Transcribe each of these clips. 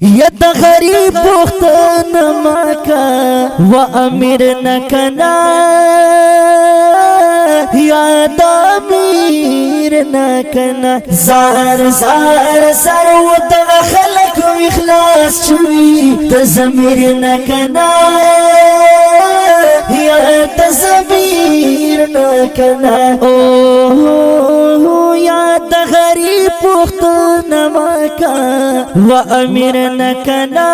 یا د غریب پختن مکا و امیر نکنا یا د امیر نکنا زار زار سر و د خلق و اخلاص چوی د ضمیر نکنا یا د ضمیر نکنا یا د غریب پختن مکا و امیر نکنا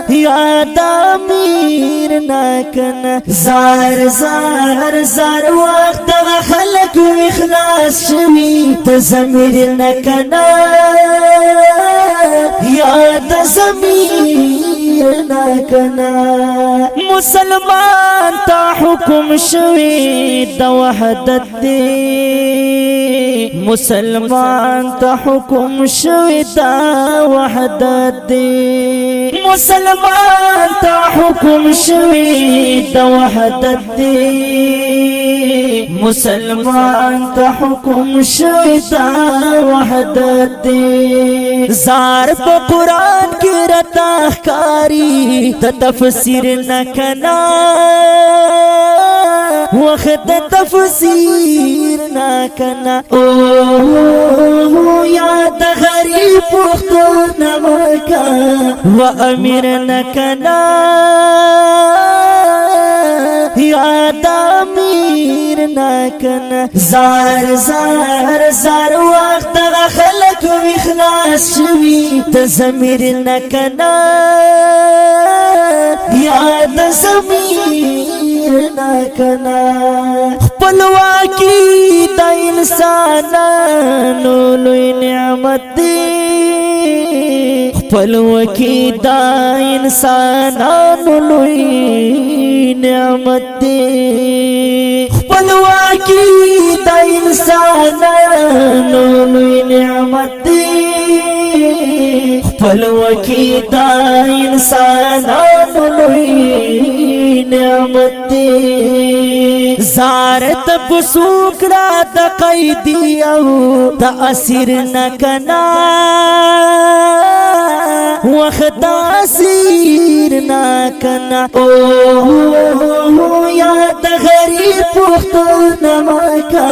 یا د امیر نکنا زار زار زار وقت خلق و اخلاص شوی د ضمیر نکنا یا د ضمیر نکنا مسلمان تا حکم شوی د وحدت دی مسلمان تا حکم شوی د وحدت دی مسلمان تا حکم شوی د وحدت دی مسلمان تا حکم شوی د وحدت دی زار په قرآن کی رتا ښکاری د تفسیر نکنا وقت تفسیر نکنا یا د غریب پختن مکا و امیر نکنا یا د امیر نکنا زار زار زار وقت خلق و اخلاص شوی د ضمیر نکنا یا د ضمیر نکنا خپلواکی د انسانانو لوی نعمت دی خپلواکی د انسانانو لوی نعمت دی خپلواکی د انسانانو لوی نعمت دی خپلواکی د انسانانو لوی نعمت دی زارت پسوکڑا د قیدی او د اسیر نکنا وقت اسیر نکنا یا د غریب پختن مکا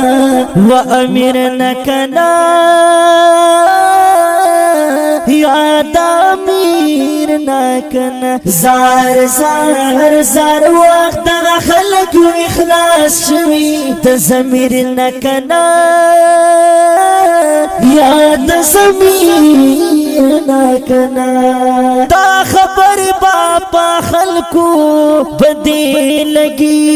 و امیر نکنا یا د امیر نکنا زار زار زار وقت خلق و اخلاص شوی د ضمیر نکنا یا د ضمیر نکنا دا خبر باپا خلقو بدی لگی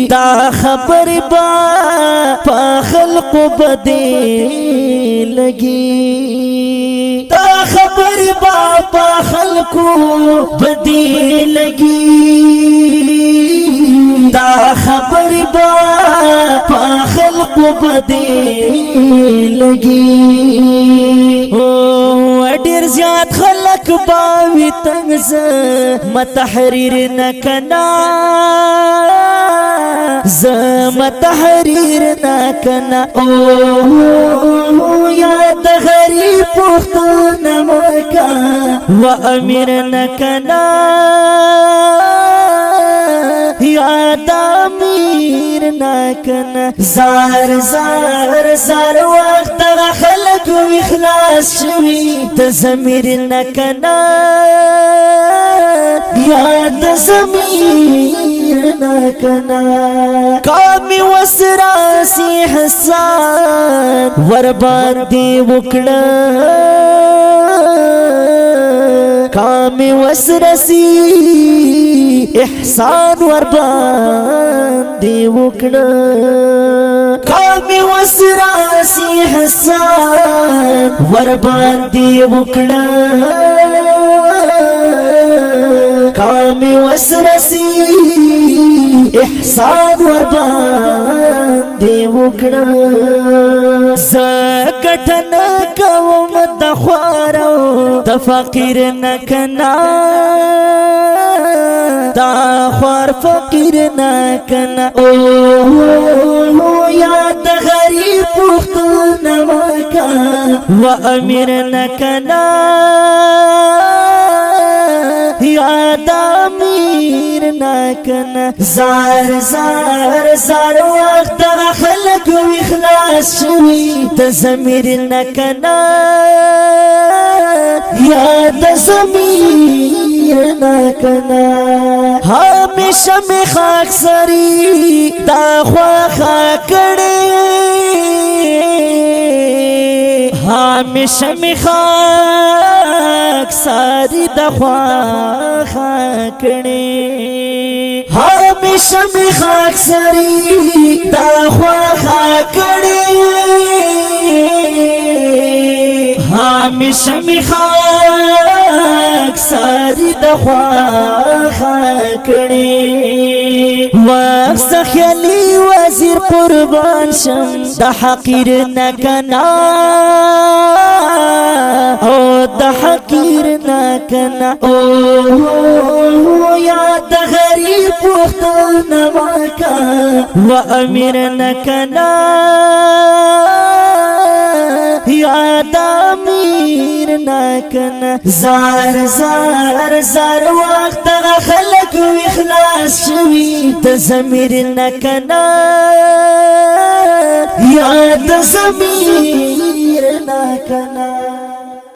دا خبر باپا خلقو بدی لگی دا خبر باپا خلقو بدی لگی دا خبر باپا خلقو بدی لگی ډیر زیات خلق باوی تنگز متحریر نکنا متحریر نکنا یا د غریب پختن مکا و امیر نکنا یا د امیر نکنا زار زار زار وقت خلق و اخلاص شوی د ضمیر نکنا یا د ضمیر نکنا کامی وسراسی حسان ورباندی وکڑا کامی وسرسی احسان ورباندی وکڑا کامی وسراسی حسان ورباندی وکڑا کامی وسرسی احسان ورباندی وکڑا زکٹن کوم د خوارو د فقیر نکنا تا خوار فقیر نکنا او یاد غریب پختون مکا و امیر نکنا یاد امیر نکنا زار زار زار وقت خلق و اخلاص شوی تزمیر نکنا یاد زمیر نکنا ہمیشہ میں خاک سری دا خواخا کڑے ہمیشہ میں خاک ساری دا خواخا کڑے ہمیشہ میں خاک سری دا خواخا کڑے ہمیشہ میں خاک ساری دا خواخا کڑے وقت خیالی وزیر قربان شم دا حقیر نکنا او دا حقیر نکنا او یاد غریب پختون مکا و امیر نکنا یاد امیر نکنا زار زار زار وقت خلق و اخلاص شوی تزمیر نکنا یاد زمیر نکنا